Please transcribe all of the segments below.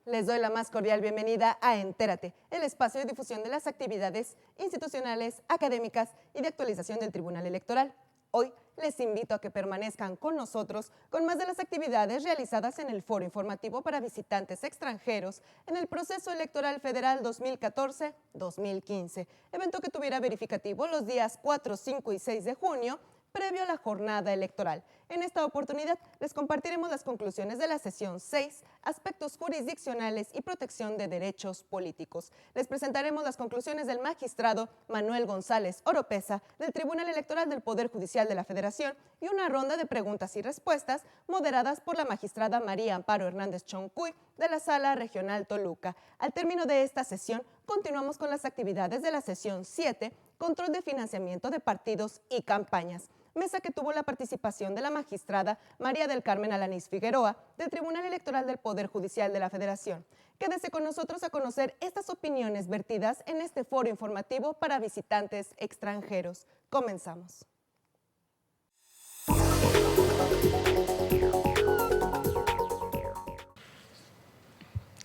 Les doy la más cordial bienvenida a Entérate, el espacio de difusión de las actividades institucionales, académicas y de actualización del Tribunal Electoral. Hoy les invito a que permanezcan con nosotros con más de las actividades realizadas en el Foro Informativo para Visitantes Extranjeros en el Proceso Electoral Federal 2014-2015, evento que tuviera verificativo los días 4, 5 y 6 de junio, previo a la jornada electoral. En esta oportunidad les compartiremos las conclusiones de la sesión 6, aspectos jurisdiccionales y protección de derechos políticos. Les presentaremos las conclusiones del magistrado Manuel González Oropeza del Tribunal Electoral del Poder Judicial de la Federación y una ronda de preguntas y respuestas moderadas por la magistrada María Amparo Hernández Choncuy de la Sala Regional Toluca. Al término de esta sesión, continuamos con las actividades de la sesión 7, control de financiamiento de partidos y campañas, mesa que tuvo la participación de la magistrada María del Carmen Alanís Figueroa del Tribunal Electoral del Poder Judicial de la Federación. Quédese con nosotros a conocer estas opiniones vertidas en este foro informativo para visitantes extranjeros. Comenzamos.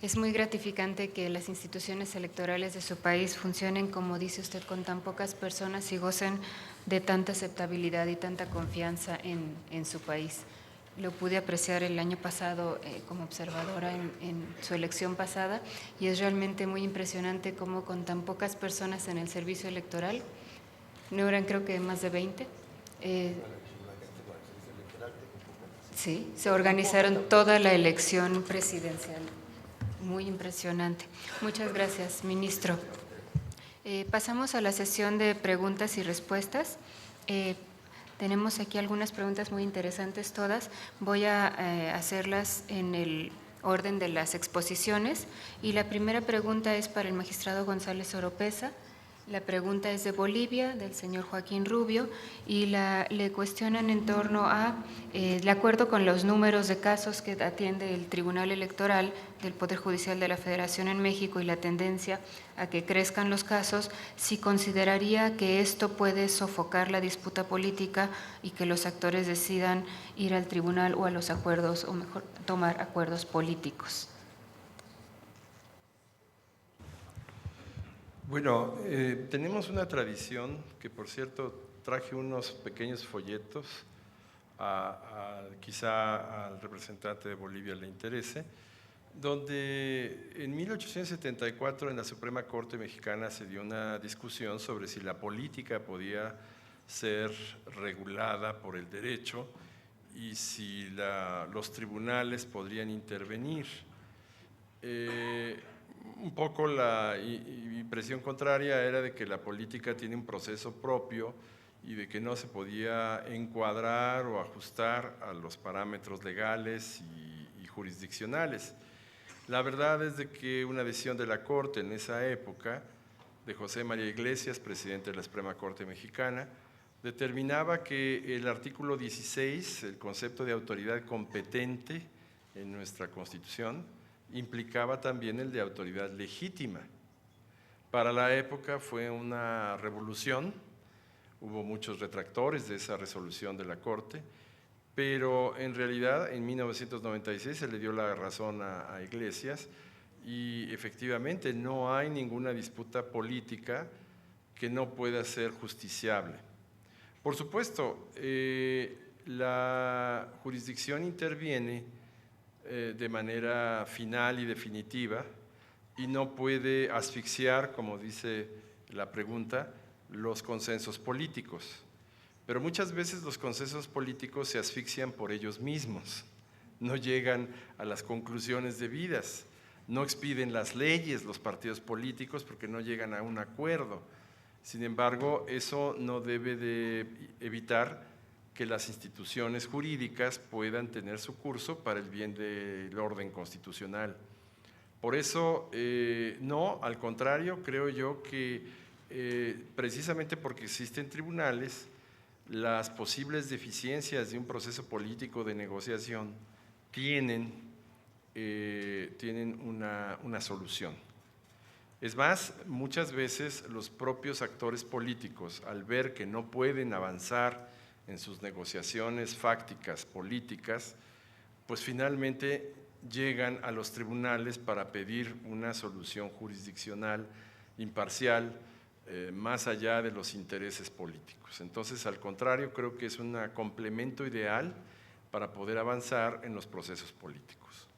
Es muy gratificante que las instituciones electorales de su país funcionen, como dice usted, con tan pocas personas y gocen de tanta aceptabilidad y tanta confianza en su país. Lo pude apreciar el año pasado como observadora en su elección pasada y es realmente muy impresionante cómo con tan pocas personas en el servicio electoral, no eran creo que más de 20, sí, se organizaron toda la elección presidencial. Muy impresionante. Muchas gracias, ministro. Pasamos a la sesión de preguntas y respuestas. Tenemos aquí algunas preguntas muy interesantes todas. Voy a hacerlas en el orden de las exposiciones. Y la primera pregunta es para el magistrado González Oropeza. La pregunta es de Bolivia, del señor Joaquín Rubio, y le cuestionan en torno a, de acuerdo con los números de casos que atiende el Tribunal Electoral del Poder Judicial de la Federación en México y la tendencia a que crezcan los casos, si consideraría que esto puede sofocar la disputa política y que los actores decidan ir al tribunal o a los acuerdos, o mejor, tomar acuerdos políticos. Bueno, tenemos una tradición que, por cierto, traje unos pequeños folletos, quizá al representante de Bolivia le interese, donde en 1874 en la Suprema Corte Mexicana se dio una discusión sobre si la política podía ser regulada por el derecho y si los tribunales podrían intervenir. Un poco la impresión contraria era de que la política tiene un proceso propio y de que no se podía encuadrar o ajustar a los parámetros legales y jurisdiccionales. La verdad es de que una decisión de la Corte en esa época, de José María Iglesias, presidente de la Suprema Corte Mexicana, determinaba que el artículo 16, el concepto de autoridad competente en nuestra Constitución, implicaba también el de autoridad legítima. Para la época fue una revolución, hubo muchos retractores de esa resolución de la Corte, pero en realidad en 1996 se le dio la razón a Iglesias y efectivamente no hay ninguna disputa política que no pueda ser justiciable. Por supuesto, la jurisdicción interviene de manera final y definitiva y no puede asfixiar, como dice la pregunta, los consensos políticos. Pero muchas veces los consensos políticos se asfixian por ellos mismos, no llegan a las conclusiones debidas, no expiden las leyes los partidos políticos porque no llegan a un acuerdo. Sin embargo, eso no debe de evitar que las instituciones jurídicas puedan tener su curso para el bien del orden constitucional. Por eso, no, al contrario, creo yo que precisamente porque existen tribunales, las posibles deficiencias de un proceso político de negociación tienen una solución. Es más, muchas veces los propios actores políticos, al ver que no pueden avanzar en sus negociaciones fácticas, políticas, pues finalmente llegan a los tribunales para pedir una solución jurisdiccional imparcial, más allá de los intereses políticos. Entonces, al contrario, creo que es un complemento ideal para poder avanzar en los procesos políticos.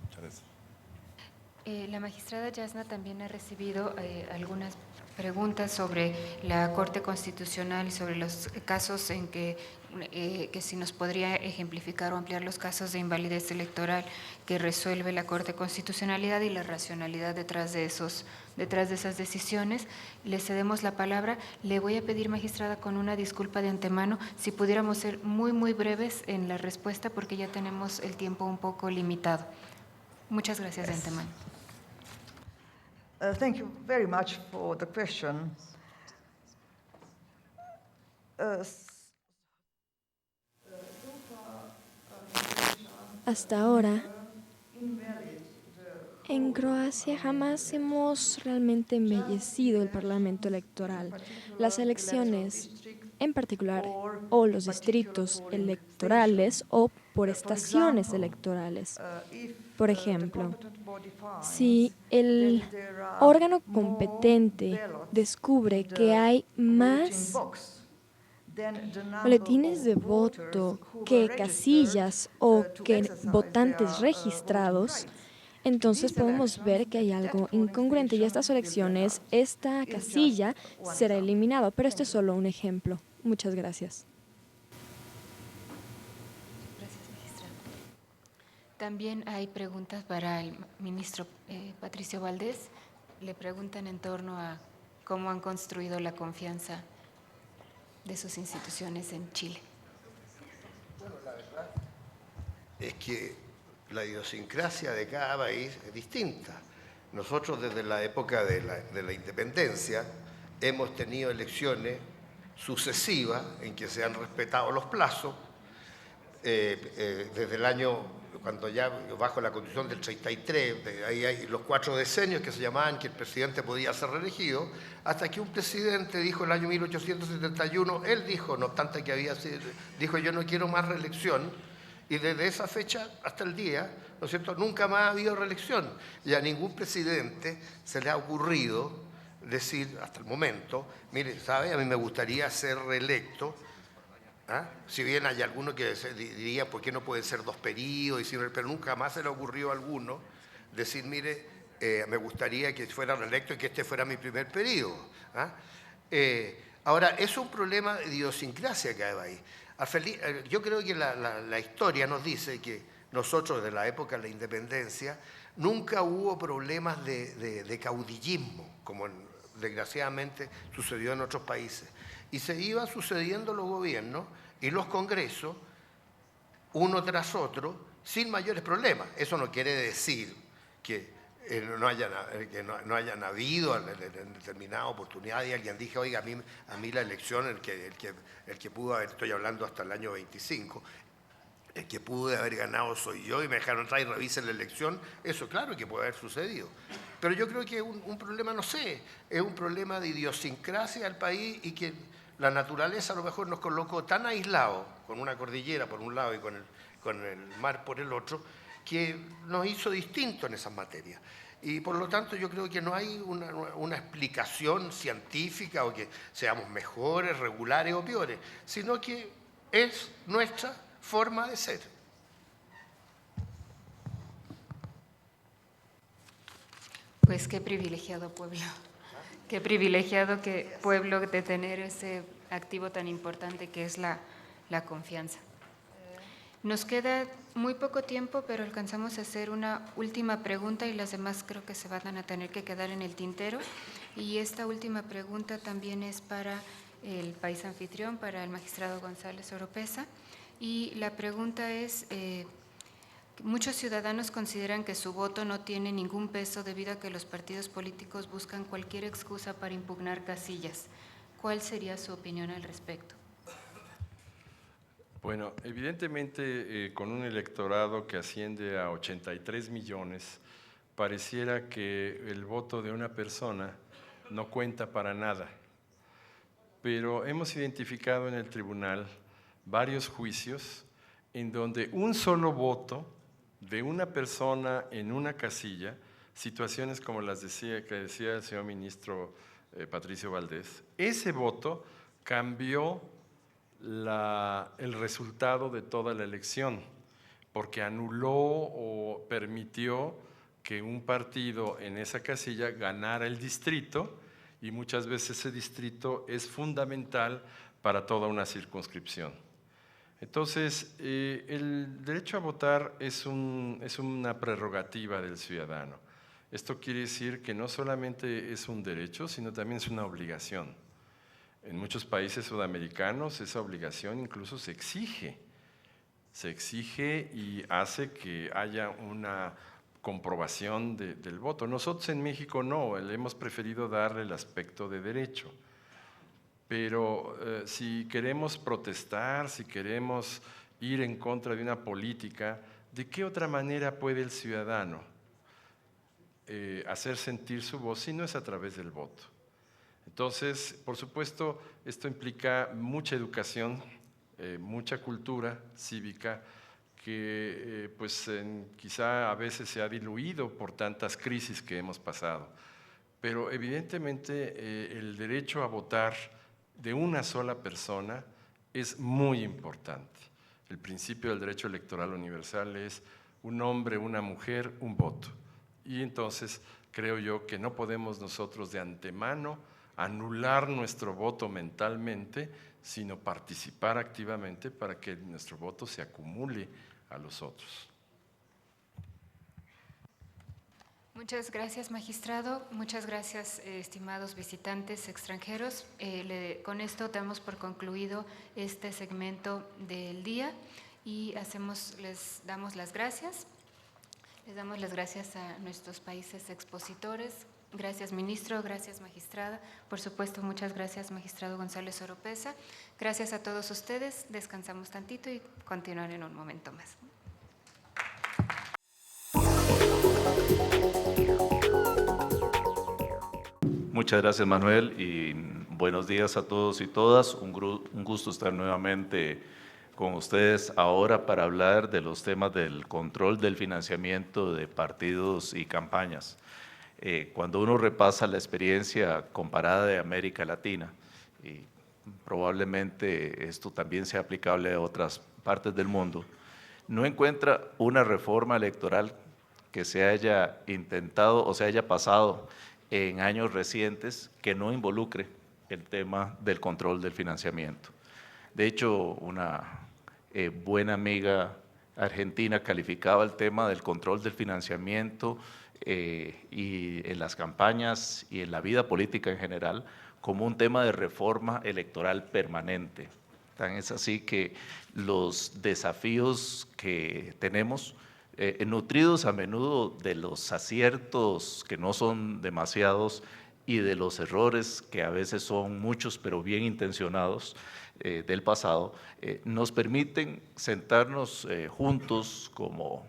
Muchas gracias. La magistrada Yasna también ha recibido algunas preguntas sobre la Corte Constitucional, sobre los casos en que si nos podría ejemplificar o ampliar los casos de invalidez electoral que resuelve la Corte de Constitucionalidad y la racionalidad detrás de esas decisiones. Le cedemos la palabra. Le voy a pedir, magistrada, con una disculpa de antemano, si pudiéramos ser muy, muy breves en la respuesta, porque ya tenemos el tiempo un poco limitado. Muchas gracias de antemano. Thank you very much for the question. Hasta ahora, en Croacia jamás hemos realmente embellecido el Parlamento electoral. Las elecciones, en particular, o los distritos electorales o por estaciones electorales. Por ejemplo, si el órgano competente descubre que hay más boletines de voto que casillas o que votantes registrados, entonces podemos ver que hay algo incongruente y estas elecciones, esta casilla será eliminada, pero este es solo un ejemplo. Muchas gracias. Gracias, magistrada. También hay preguntas para el ministro Patricio Valdés. Le preguntan en torno a cómo han construido la confianza de sus instituciones en Chile. Bueno, la verdad es que la idiosincrasia de cada país es distinta. Nosotros desde la época de la independencia hemos tenido elecciones sucesivas en que se han respetado los plazos. Desde el año, cuando ya bajo la Constitución del 33, ahí hay los 4 decenios que se llamaban que el presidente podía ser reelegido, hasta que un presidente dijo en el año 1871, él dijo, no obstante que había sido, dijo yo no quiero más reelección, y desde esa fecha hasta el día, ¿no es cierto?, nunca más ha habido reelección, y a ningún presidente se le ha ocurrido decir hasta el momento, mire, ¿sabe? A mí me gustaría ser reelecto. ¿Ah? Si bien hay algunos que dirían por qué no pueden ser 2 periodos, pero nunca más se le ocurrió a alguno decir, mire, me gustaría que fuera reelecto y que este fuera mi primer periodo. ¿Ah? Ahora, es un problema de idiosincrasia que hay ahí. Yo creo que la historia nos dice que nosotros, desde la época de la independencia, nunca hubo problemas de caudillismo, como desgraciadamente sucedió en otros países. Y se iban sucediendo los gobiernos y los congresos, uno tras otro, sin mayores problemas. Eso no quiere decir que no hayan habido en determinada oportunidad y alguien dijo, oiga, a mí la elección, el que pudo haber, estoy hablando hasta el año 25, el que pude haber ganado soy yo y me dejaron entrar y revisen la elección, eso claro que puede haber sucedido. Pero yo creo que es un problema, no sé, es un problema de idiosincrasia del país y que la naturaleza a lo mejor nos colocó tan aislados, con una cordillera por un lado y con el mar por el otro, que nos hizo distintos en esas materias. Y por lo tanto yo creo que no hay una explicación científica o que seamos mejores, regulares o peores, sino que es nuestra forma de ser. Pues qué privilegiado pueblo, qué privilegiado pueblo de tener ese activo tan importante que es la confianza. Nos queda muy poco tiempo, pero alcanzamos a hacer una última pregunta y las demás creo que se van a tener que quedar en el tintero. Y esta última pregunta también es para el país anfitrión, para el magistrado González Oropeza. Y la pregunta es, muchos ciudadanos consideran que su voto no tiene ningún peso debido a que los partidos políticos buscan cualquier excusa para impugnar casillas. ¿Cuál sería su opinión al respecto? Bueno, evidentemente con un electorado que asciende a 83 millones, pareciera que el voto de una persona no cuenta para nada. Pero hemos identificado en el tribunal varios juicios en donde un solo voto de una persona en una casilla, situaciones como las que decía el señor ministro Patricio Valdés, ese voto cambió el resultado de toda la elección, porque anuló o permitió que un partido en esa casilla ganara el distrito, y muchas veces ese distrito es fundamental para toda una circunscripción. Entonces, el derecho a votar es una prerrogativa del ciudadano. Esto quiere decir que no solamente es un derecho, sino también es una obligación. En muchos países sudamericanos esa obligación incluso se exige y hace que haya una comprobación del voto. Nosotros en México no, le hemos preferido darle el aspecto de derecho. Pero si queremos protestar, si queremos ir en contra de una política, ¿de qué otra manera puede el ciudadano hacer sentir su voz si no es a través del voto? Entonces, por supuesto, esto implica mucha educación, mucha cultura cívica, que quizá a veces se ha diluido por tantas crisis que hemos pasado. Pero evidentemente el derecho a votar de una sola persona es muy importante. El principio del derecho electoral universal es un hombre, una mujer, un voto. Y entonces creo yo que no podemos nosotros de antemano anular nuestro voto mentalmente, sino participar activamente para que nuestro voto se acumule a los otros. Muchas gracias, magistrado. Muchas gracias, estimados visitantes extranjeros. Con esto damos por concluido este segmento del día y les damos las gracias. Les damos las gracias a nuestros países expositores. Gracias, ministro. Gracias, magistrada. Por supuesto, muchas gracias, magistrado González Oropeza. Gracias a todos ustedes. Descansamos tantito y continuar en un momento más. Muchas gracias, Manuel, y buenos días a todos y todas. Un gusto estar nuevamente con ustedes ahora para hablar de los temas del control del financiamiento de partidos y campañas. Cuando uno repasa la experiencia comparada de América Latina, y probablemente esto también sea aplicable a otras partes del mundo, no encuentra una reforma electoral que se haya intentado o se haya pasado en años recientes que no involucre el tema del control del financiamiento. De hecho, una buena amiga argentina calificaba el tema del control del financiamiento y en las campañas y en la vida política en general como un tema de reforma electoral permanente. Tan es así que los desafíos que tenemos, nutridos a menudo de los aciertos que no son demasiados y de los errores que a veces son muchos pero bien intencionados del pasado, nos permiten sentarnos juntos como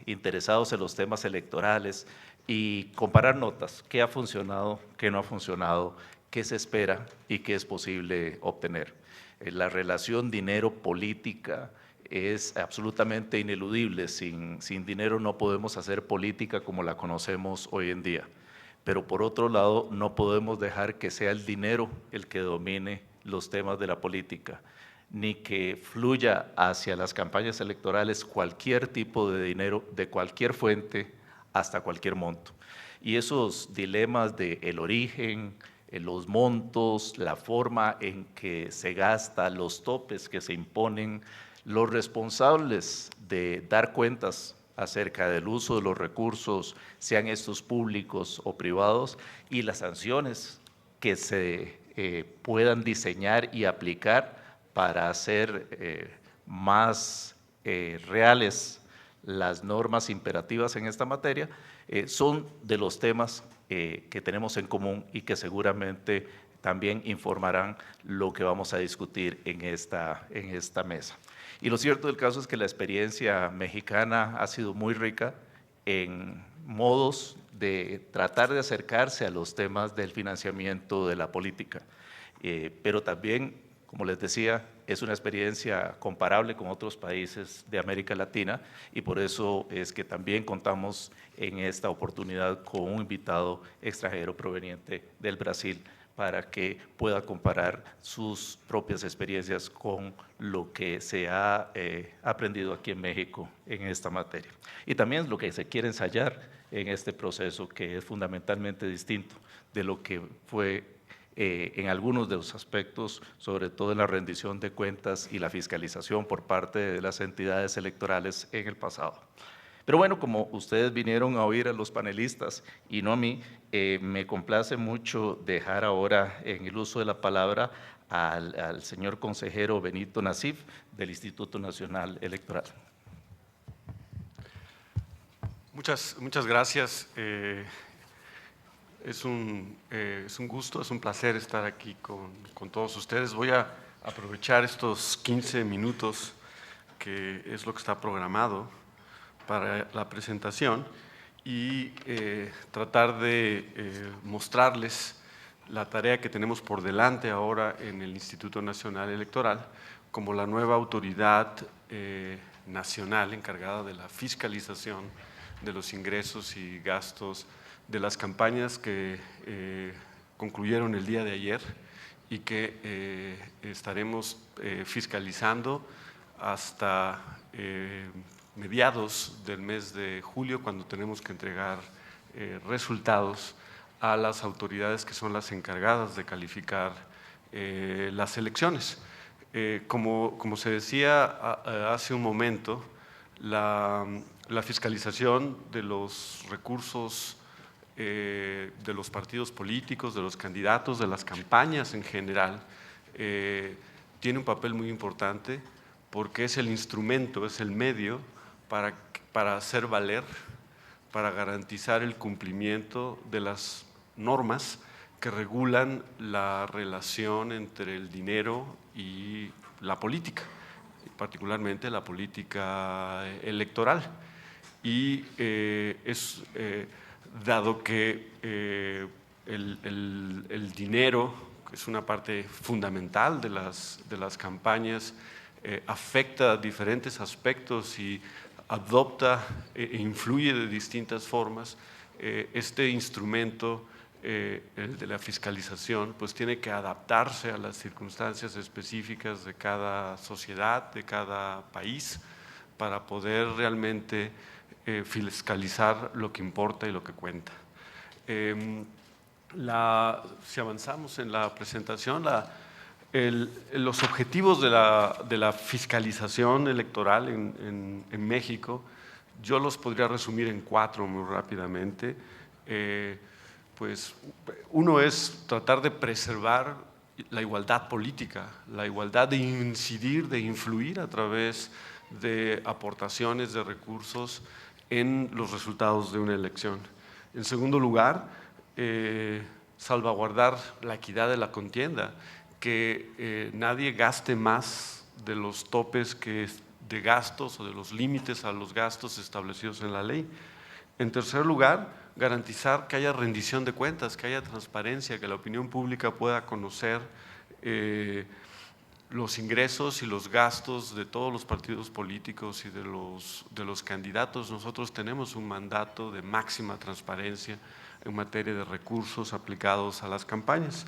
interesados en los temas electorales y comparar notas, qué ha funcionado, qué no ha funcionado, qué se espera y qué es posible obtener. La relación dinero-política es absolutamente ineludible. Sin dinero no podemos hacer política como la conocemos hoy en día. Pero por otro lado, no podemos dejar que sea el dinero el que domine los temas de la política, ni que fluya hacia las campañas electorales cualquier tipo de dinero, de cualquier fuente, hasta cualquier monto. Y esos dilemas de el origen, los montos, la forma en que se gasta, los topes que se imponen, los responsables de dar cuentas acerca del uso de los recursos, sean estos públicos o privados, y las sanciones que se puedan diseñar y aplicar para hacer más reales las normas imperativas en esta materia, son de los temas que tenemos en común y que seguramente también informarán lo que vamos a discutir en esta mesa. Y lo cierto del caso es que la experiencia mexicana ha sido muy rica en modos de tratar de acercarse a los temas del financiamiento de la política, pero también, como les decía, es una experiencia comparable con otros países de América Latina y por eso es que también contamos en esta oportunidad con un invitado extranjero proveniente del Brasil para que pueda comparar sus propias experiencias con lo que se ha aprendido aquí en México en esta materia. Y también lo que se quiere ensayar en este proceso, que es fundamentalmente distinto de lo que fue en algunos de los aspectos, sobre todo en la rendición de cuentas y la fiscalización por parte de las entidades electorales en el pasado. Pero bueno, como ustedes vinieron a oír a los panelistas y no a mí, me complace mucho dejar ahora en el uso de la palabra al señor consejero Benito Nasif del Instituto Nacional Electoral. Muchas gracias. Es un gusto, es un placer estar aquí con todos ustedes. Voy a aprovechar estos 15 minutos, que es lo que está programado para la presentación, y tratar de mostrarles la tarea que tenemos por delante ahora en el Instituto Nacional Electoral como la nueva autoridad nacional encargada de la fiscalización de los ingresos y gastos de las campañas que concluyeron el día de ayer y que estaremos fiscalizando hasta mediados del mes de julio, cuando tenemos que entregar resultados a las autoridades que son las encargadas de calificar las elecciones. Como se decía hace un momento, la fiscalización de los recursos de los partidos políticos, de los candidatos, de las campañas en general, tiene un papel muy importante porque es el instrumento, es el medio para hacer valer, para garantizar el cumplimiento de las normas que regulan la relación entre el dinero y la política, particularmente la política electoral. Y dado que el dinero, que es una parte fundamental de las campañas, afecta diferentes aspectos y adopta e influye de distintas formas, este instrumento, el de la fiscalización, pues tiene que adaptarse a las circunstancias específicas de cada sociedad, de cada país, para poder realmente fiscalizar lo que importa y lo que cuenta. Si avanzamos en la presentación, los objetivos de la fiscalización electoral en México, yo los podría resumir en 4 muy rápidamente. Pues uno es tratar de preservar la igualdad política, la igualdad de incidir, de influir a través de aportaciones de recursos en los resultados de una elección. En segundo lugar, salvaguardar la equidad de la contienda, que nadie gaste más de los topes de gastos o de los límites a los gastos establecidos en la ley. En tercer lugar, garantizar que haya rendición de cuentas, que haya transparencia, que la opinión pública pueda conocer los ingresos y los gastos de todos los partidos políticos y de los candidatos. Nosotros tenemos un mandato de máxima transparencia en materia de recursos aplicados a las campañas.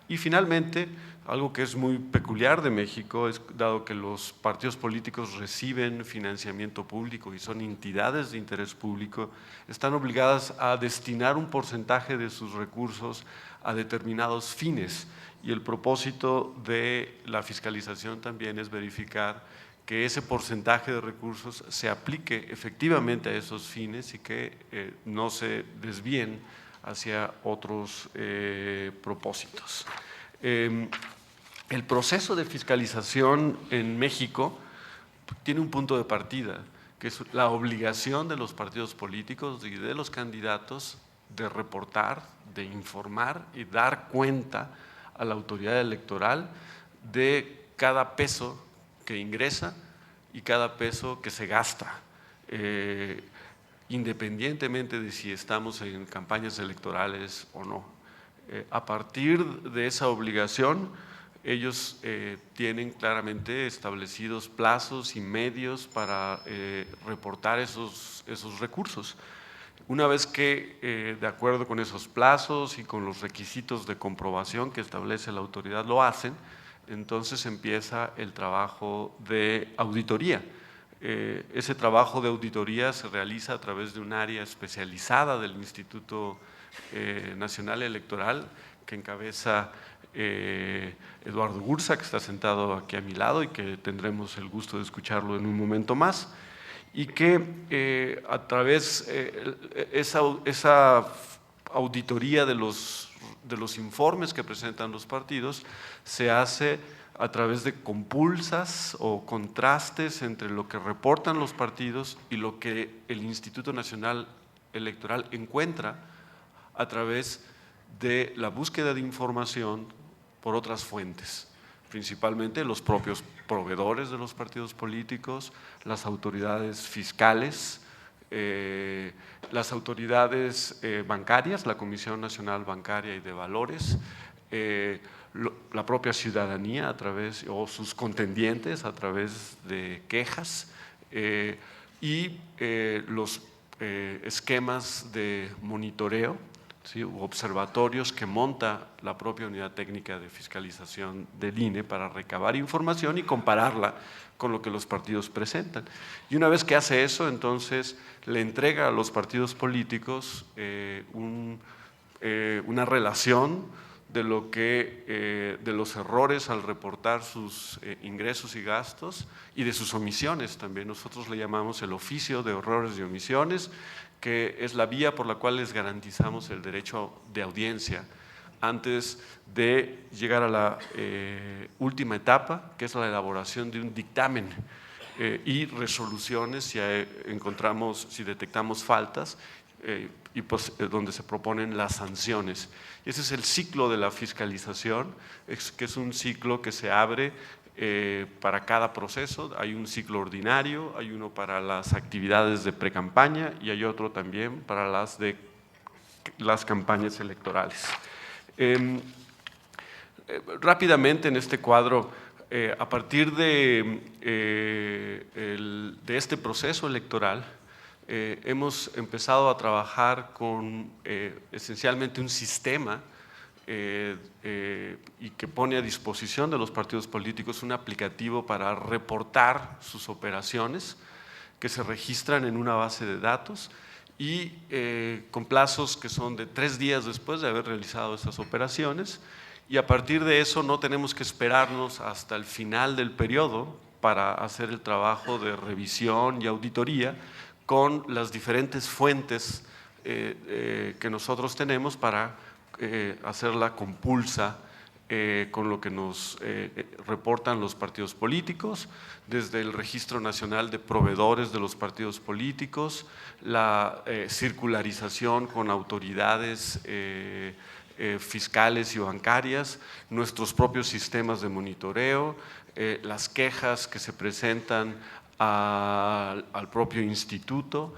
Y finalmente, algo que es muy peculiar de México, es dado que los partidos políticos reciben financiamiento público y son entidades de interés público, están obligadas a destinar un porcentaje de sus recursos a determinados fines. Y el propósito de la fiscalización también es verificar que ese porcentaje de recursos se aplique efectivamente a esos fines y que no se desvíen hacia otros propósitos. El proceso de fiscalización en México tiene un punto de partida, que es la obligación de los partidos políticos y de los candidatos de reportar, de informar y dar cuenta a la autoridad electoral de cada peso que ingresa y cada peso que se gasta, independientemente de si estamos en campañas electorales o no. A partir de esa obligación, ellos tienen claramente establecidos plazos y medios para reportar esos recursos. Una vez que, de acuerdo con esos plazos y con los requisitos de comprobación que establece la autoridad, lo hacen, entonces empieza el trabajo de auditoría. Ese trabajo de auditoría se realiza a través de un área especializada del Instituto Nacional Electoral que encabeza Eduardo Gursa, que está sentado aquí a mi lado y que tendremos el gusto de escucharlo en un momento más, y que a través esa auditoría de los informes que presentan los partidos se hace a través de compulsas o contrastes entre lo que reportan los partidos y lo que el Instituto Nacional Electoral encuentra a través de la búsqueda de información por otras fuentes, principalmente los propios proveedores de los partidos políticos, las autoridades fiscales, las autoridades bancarias, la Comisión Nacional Bancaria y de Valores, la propia ciudadanía a través, o sus contendientes a través de quejas y los esquemas de monitoreo, ¿sí?, u observatorios que monta la propia Unidad Técnica de Fiscalización del INE para recabar información y compararla con lo que los partidos presentan. Y una vez que hace eso, entonces le entrega a los partidos políticos una relación de de los errores al reportar sus ingresos y gastos y de sus omisiones también. Nosotros le llamamos el oficio de errores y omisiones, que es la vía por la cual les garantizamos el derecho de audiencia antes de llegar a la última etapa, que es la elaboración de un dictamen y resoluciones si detectamos faltas y pues, donde se proponen las sanciones. Ese es el ciclo de la fiscalización, que es un ciclo que se abre para cada proceso. Hay un ciclo ordinario, hay uno para las actividades de precampaña y hay otro también para las campañas electorales. Rápidamente en este cuadro, a partir de este proceso electoral, hemos empezado a trabajar con esencialmente un sistema y que pone a disposición de los partidos políticos un aplicativo para reportar sus operaciones que se registran en una base de datos y con plazos que son de 3 días después de haber realizado esas operaciones, y a partir de eso no tenemos que esperarnos hasta el final del periodo para hacer el trabajo de revisión y auditoría con las diferentes fuentes que nosotros tenemos para hacer la compulsa con lo que nos reportan los partidos políticos, desde el Registro Nacional de Proveedores de los partidos políticos, la circularización con autoridades fiscales y bancarias, nuestros propios sistemas de monitoreo, las quejas que se presentan al propio instituto,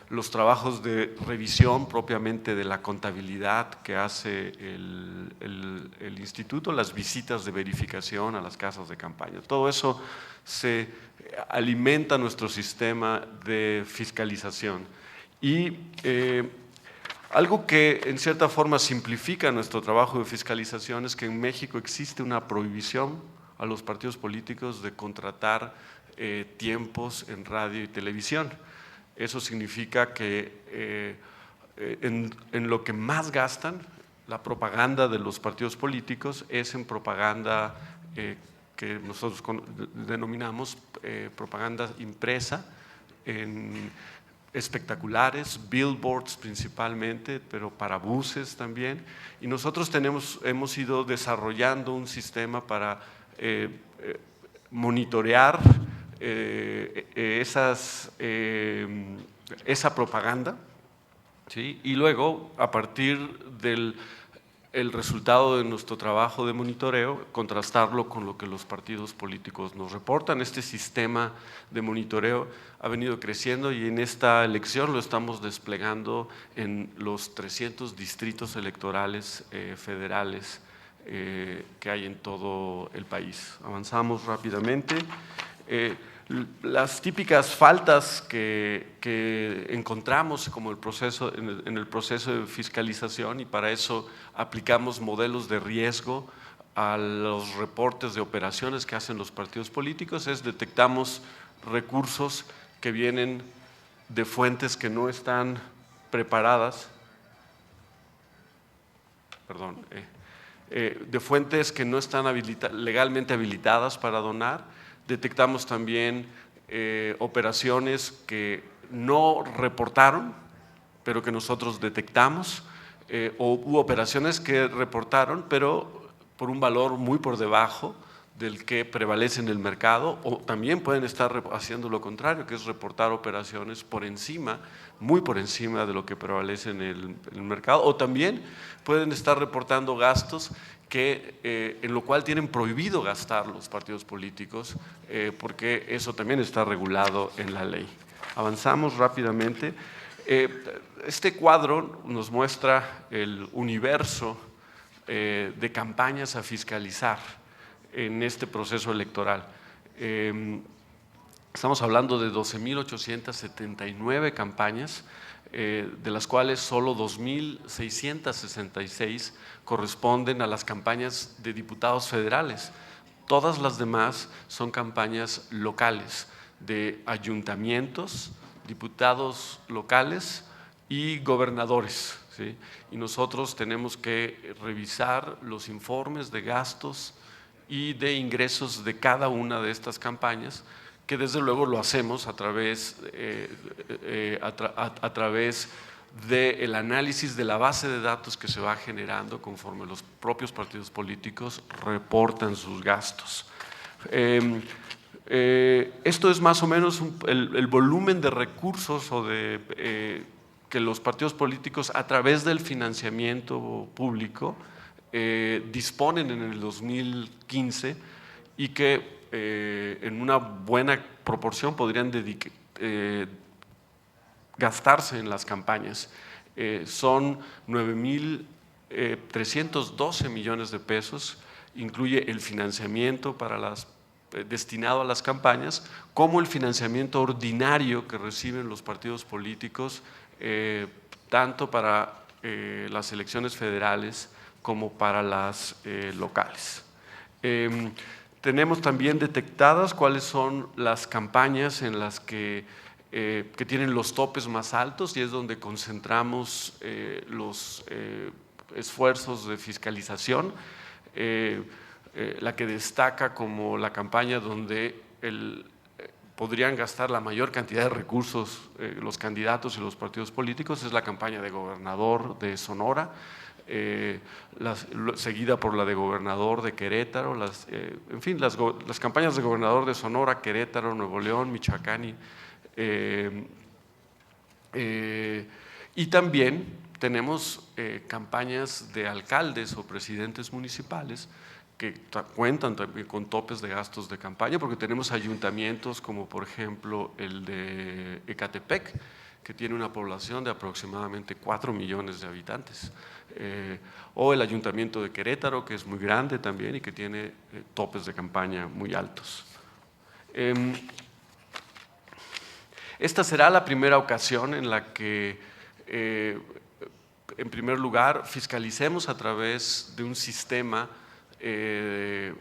los trabajos de revisión propiamente de la contabilidad que hace el instituto, las visitas de verificación a las casas de campaña. Todo eso se alimenta nuestro sistema de fiscalización. Y algo que en cierta forma simplifica nuestro trabajo de fiscalización es que en México existe una prohibición a los partidos políticos de contratar tiempos en radio y televisión. Eso significa que en lo que más gastan la propaganda de los partidos políticos es en propaganda que nosotros denominamos propaganda impresa, en espectaculares, billboards principalmente, pero para buses también. Y nosotros hemos ido desarrollando un sistema para monitorear esa propaganda, ¿sí? Y luego, a partir del resultado de nuestro trabajo de monitoreo, contrastarlo con lo que los partidos políticos nos reportan. Este sistema de monitoreo ha venido creciendo y en esta elección lo estamos desplegando en los 300 distritos electorales federales que hay en todo el país. Avanzamos rápidamente. Las típicas faltas que encontramos como en el proceso de fiscalización, y para eso aplicamos modelos de riesgo a los reportes de operaciones que hacen los partidos políticos, detectamos recursos que vienen de fuentes que no están preparadas, de fuentes que no están legalmente habilitadas para donar. Detectamos también operaciones que no reportaron, pero que nosotros detectamos, u operaciones que reportaron, pero por un valor muy por debajo del que prevalece en el mercado, o también pueden estar haciendo lo contrario, que es reportar operaciones por encima, muy por encima de lo que prevalece en el mercado, o también pueden estar reportando gastos en lo cual tienen prohibido gastar los partidos políticos, porque eso también está regulado en la ley. Avanzamos rápidamente. Este cuadro nos muestra el universo de campañas a fiscalizar en este proceso electoral. Estamos hablando de 12.879 campañas, de las cuales solo 2.666 corresponden a las campañas de diputados federales. Todas las demás son campañas locales, de ayuntamientos, diputados locales y gobernadores, ¿sí? Y nosotros tenemos que revisar los informes de gastos y de ingresos de cada una de estas campañas, que desde luego lo hacemos a través del análisis de la base de datos que se va generando conforme los propios partidos políticos reportan sus gastos. Esto es más o menos el volumen de recursos que los partidos políticos a través del financiamiento público disponen en el 2015 y que en una buena proporción podrían gastarse en las campañas. Son 9.312 millones de pesos, incluye el financiamiento destinado a las campañas, como el financiamiento ordinario que reciben los partidos políticos, tanto para las elecciones federales como para las locales. Tenemos también detectadas cuáles son las campañas en las que tienen los topes más altos, y es donde concentramos los esfuerzos de fiscalización. La que destaca como la campaña donde podrían gastar la mayor cantidad de recursos los candidatos y los partidos políticos es la campaña de gobernador de Sonora, seguida por la de gobernador de Querétaro, en fin, las campañas de gobernador de Sonora, Querétaro, Nuevo León, Michoacán y también tenemos campañas de alcaldes o presidentes municipales que cuentan también con topes de gastos de campaña, porque tenemos ayuntamientos como por ejemplo el de Ecatepec, que tiene una población de aproximadamente 4 millones de habitantes, o el ayuntamiento de Querétaro, que es muy grande también y que tiene topes de campaña muy altos. Esta será la primera ocasión en la que, en primer lugar, fiscalicemos a través de un sistema de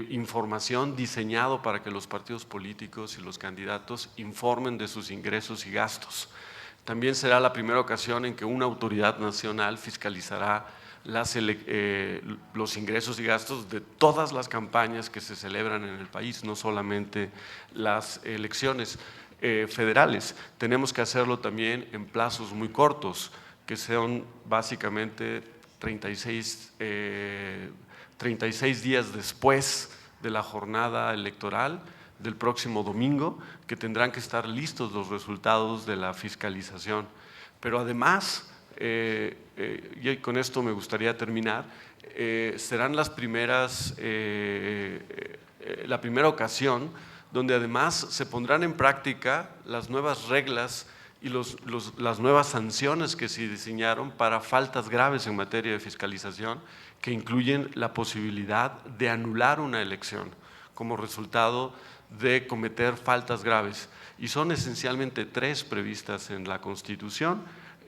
información diseñado para que los partidos políticos y los candidatos informen de sus ingresos y gastos. También será la primera ocasión en que una autoridad nacional fiscalizará los ingresos y gastos de todas las campañas que se celebran en el país, no solamente las elecciones. federales. Tenemos que hacerlo también en plazos muy cortos, que son básicamente 36 días después de la jornada electoral del próximo domingo, que tendrán que estar listos los resultados de la fiscalización. Pero además, y con esto me gustaría terminar, serán las primeras, la primera ocasión donde además se pondrán en práctica las nuevas reglas y las nuevas sanciones que se diseñaron para faltas graves en materia de fiscalización, que incluyen la posibilidad de anular una elección como resultado de cometer faltas graves. Y son esencialmente 3 previstas en la Constitución: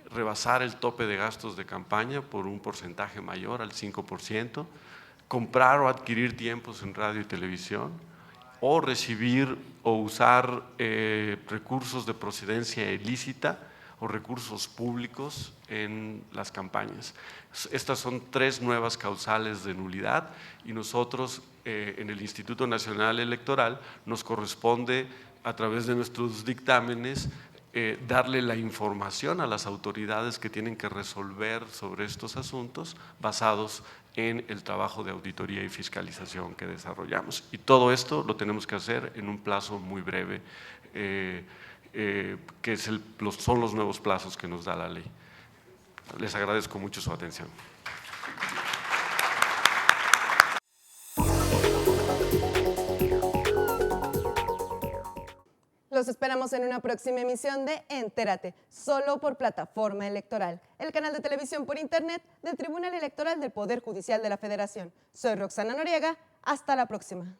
rebasar el tope de gastos de campaña por un porcentaje mayor al 5%, comprar o adquirir tiempos en radio y televisión, o recibir o usar recursos de procedencia ilícita o recursos públicos en las campañas. Estas son 3 nuevas causales de nulidad y nosotros en el Instituto Nacional Electoral nos corresponde, a través de nuestros dictámenes, darle la información a las autoridades que tienen que resolver sobre estos asuntos basados en el trabajo de auditoría y fiscalización que desarrollamos. Y todo esto lo tenemos que hacer en un plazo muy breve, que son los nuevos plazos que nos da la ley. Les agradezco mucho su atención. Los esperamos en una próxima emisión de Entérate, solo por Plataforma Electoral, el canal de televisión por internet del Tribunal Electoral del Poder Judicial de la Federación. Soy Roxana Noriega, hasta la próxima.